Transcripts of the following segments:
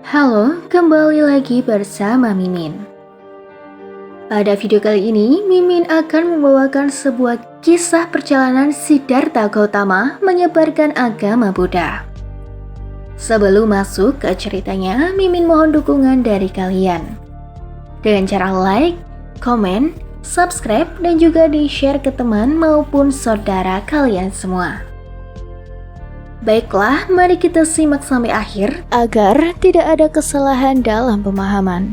Halo, kembali lagi bersama Mimin. Pada video kali ini, Mimin akan membawakan sebuah kisah perjalanan Siddhartha Gautama menyebarkan agama Buddha. Sebelum masuk ke ceritanya, Mimin mohon dukungan dari kalian. Dengan cara like, komen, subscribe, dan juga di-share ke teman maupun saudara kalian semua. Baiklah, mari kita simak sampai akhir agar tidak ada kesalahan dalam pemahaman.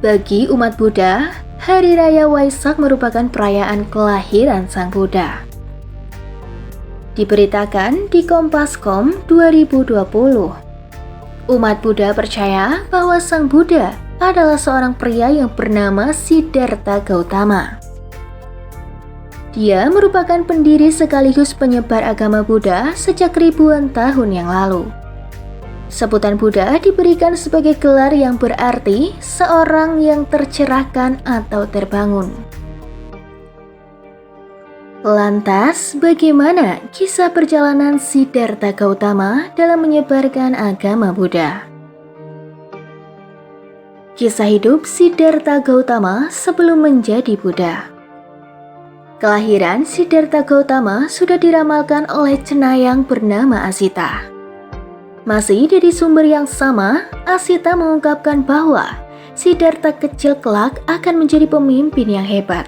Bagi umat Buddha, Hari Raya Waisak merupakan perayaan kelahiran Sang Buddha. Diberitakan di Kompas.com 2020, umat Buddha percaya bahwa Sang Buddha adalah seorang pria yang bernama Siddhartha Gautama. Dia merupakan pendiri sekaligus penyebar agama Buddha sejak ribuan tahun yang lalu. Sebutan Buddha diberikan sebagai gelar yang berarti seorang yang tercerahkan atau terbangun. Lantas, bagaimana kisah perjalanan Siddhartha Gautama dalam menyebarkan agama Buddha? Kisah hidup Siddhartha Gautama sebelum menjadi Buddha. Kelahiran Siddhartha Gautama sudah diramalkan oleh cenayang bernama Asita. Masih dari sumber yang sama, Asita mengungkapkan bahwa Siddhartha kecil kelak akan menjadi pemimpin yang hebat.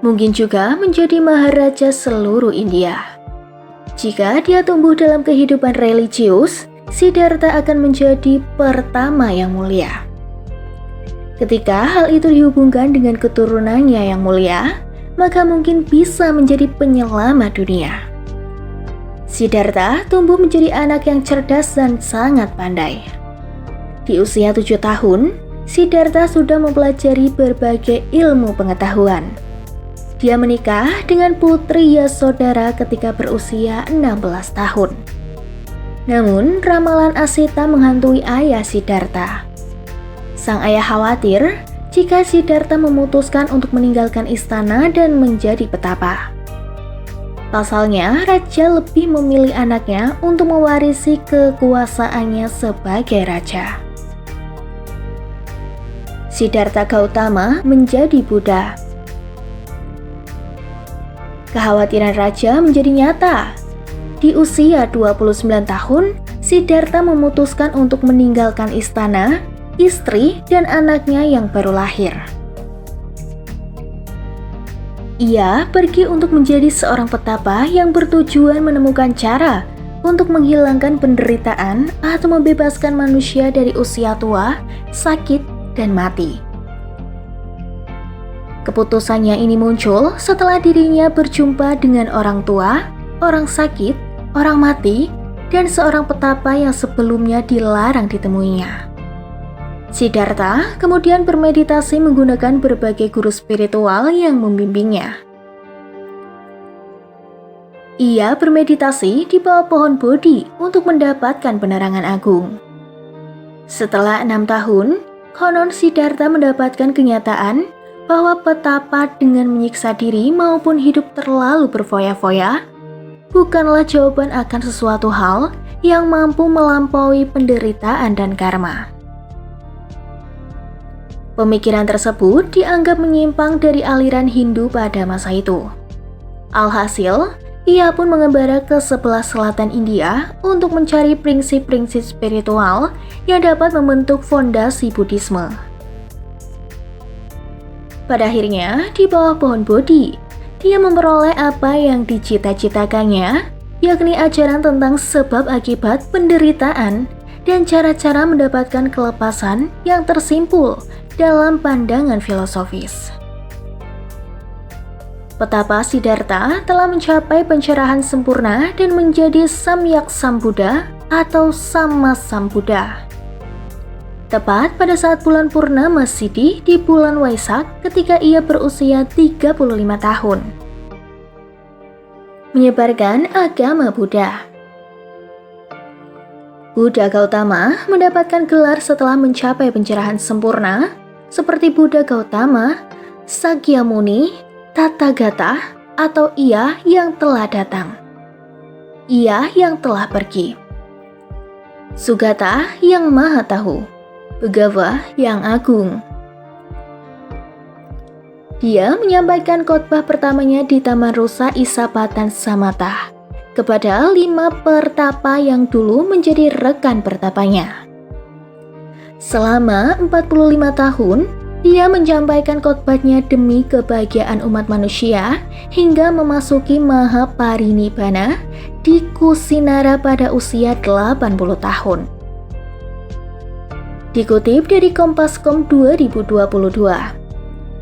Mungkin juga menjadi maharaja seluruh India. Jika dia tumbuh dalam kehidupan religius, Siddhartha akan menjadi pertama yang mulia. Ketika hal itu dihubungkan dengan keturunannya yang mulia, maka mungkin bisa menjadi penyelamat dunia. Siddhartha tumbuh menjadi anak yang cerdas dan sangat pandai. Di usia 7 tahun, Siddhartha sudah mempelajari berbagai ilmu pengetahuan. Dia menikah dengan putri Yasodhara ketika berusia 16 tahun. Namun, ramalan Asita menghantui ayah Siddhartha. Sang ayah khawatir jika Siddhartha memutuskan untuk meninggalkan istana dan menjadi petapa. Pasalnya, raja lebih memilih anaknya untuk mewarisi kekuasaannya sebagai raja. Siddhartha Gautama menjadi Buddha. Kekhawatiran raja menjadi nyata. Di usia 29 tahun, Siddhartha memutuskan untuk meninggalkan istana, istri, dan anaknya yang baru lahir. Ia pergi untuk menjadi seorang petapa yang bertujuan menemukan cara untuk menghilangkan penderitaan atau membebaskan manusia dari usia tua, sakit, dan mati. Keputusannya ini muncul setelah dirinya berjumpa dengan orang tua, orang sakit, orang mati, dan seorang petapa yang sebelumnya dilarang ditemuinya. Siddhartha kemudian bermeditasi menggunakan berbagai guru spiritual yang membimbingnya. Ia bermeditasi di bawah pohon Bodhi untuk mendapatkan penerangan agung. Setelah 6 tahun, konon Siddhartha mendapatkan kenyataan bahwa petapa dengan menyiksa diri maupun hidup terlalu berfoya-foya bukanlah jawaban akan sesuatu hal yang mampu melampaui penderitaan dan karma. Pemikiran tersebut dianggap menyimpang dari aliran Hindu pada masa itu. Alhasil, ia pun mengembara ke sebelah selatan India untuk mencari prinsip-prinsip spiritual yang dapat membentuk fondasi Buddhisme. Pada akhirnya, di bawah pohon Bodhi, dia memperoleh apa yang dicita-citakannya, yakni ajaran tentang sebab akibat penderitaan dan cara-cara mendapatkan kelepasan yang tersimpul dalam pandangan filosofis. Petapa Siddhartha telah mencapai pencerahan sempurna dan menjadi Samyak Sambuddha atau Samma Sambuddha. Tepat pada saat bulan Purnama Sidhi di bulan Waisak ketika ia berusia 35 tahun. Menyebarkan agama Buddha. Buddha Gautama mendapatkan gelar setelah mencapai pencerahan sempurna seperti Buddha Gautama, Sakyamuni, Tathagata, atau Ia yang telah datang. Ia yang telah pergi. Sugata yang maha tahu, Begawa yang agung. Dia menyampaikan khotbah pertamanya di Taman Rusa Isapatan Samatha kepada 5 pertapa yang dulu menjadi rekan pertapanya. Selama 45 tahun, dia menyampaikan khotbahnya demi kebahagiaan umat manusia hingga memasuki Mahaparinibbana di Kusinara pada usia 80 tahun. Dikutip dari Kompas.com 2022.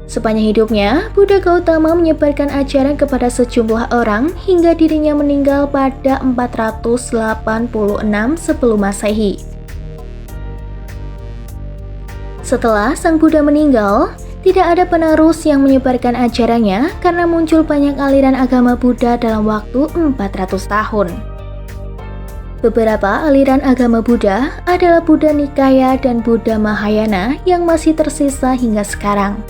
Sepanjang hidupnya, Buddha Gautama menyebarkan ajaran kepada sejumlah orang hingga dirinya meninggal pada 486 sebelum Masehi. Setelah Sang Buddha meninggal, tidak ada penerus yang menyebarkan ajarannya karena muncul banyak aliran agama Buddha dalam waktu 400 tahun. Beberapa aliran agama Buddha adalah Buddha Nikaya dan Buddha Mahayana yang masih tersisa hingga sekarang.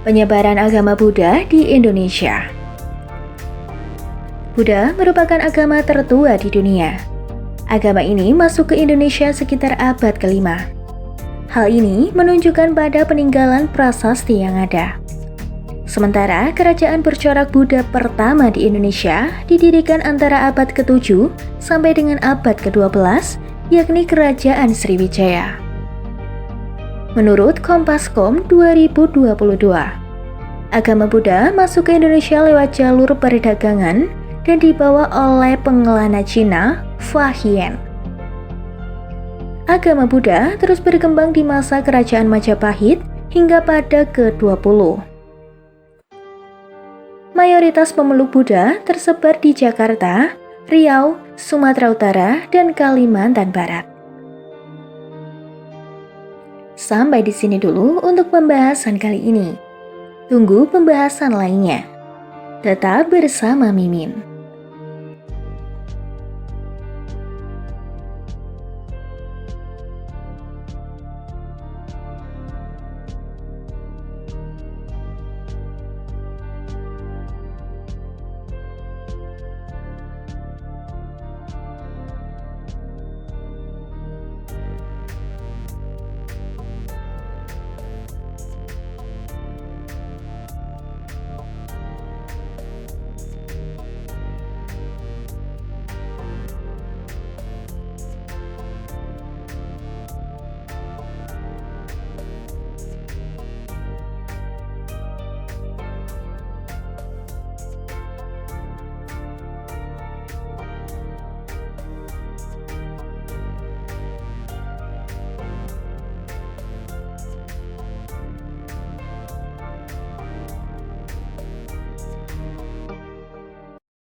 Penyebaran agama Buddha di Indonesia. Buddha merupakan agama tertua di dunia. Agama ini masuk ke Indonesia sekitar abad ke-5. Hal ini menunjukkan pada peninggalan prasasti yang ada. Sementara kerajaan bercorak Buddha pertama di Indonesia didirikan antara abad ke-7 sampai dengan abad ke-12, yakni Kerajaan Sriwijaya. Menurut Kompas.com 2022, agama Buddha masuk ke Indonesia lewat jalur perdagangan dan dibawa oleh pengelana Cina, Fahian. Agama Buddha terus berkembang di masa Kerajaan Majapahit hingga pada ke-20. Mayoritas pemeluk Buddha tersebar di Jakarta, Riau, Sumatera Utara, dan Kalimantan Barat. Sampai di sini dulu untuk pembahasan kali ini. Tunggu pembahasan lainnya. Tetap bersama Mimin.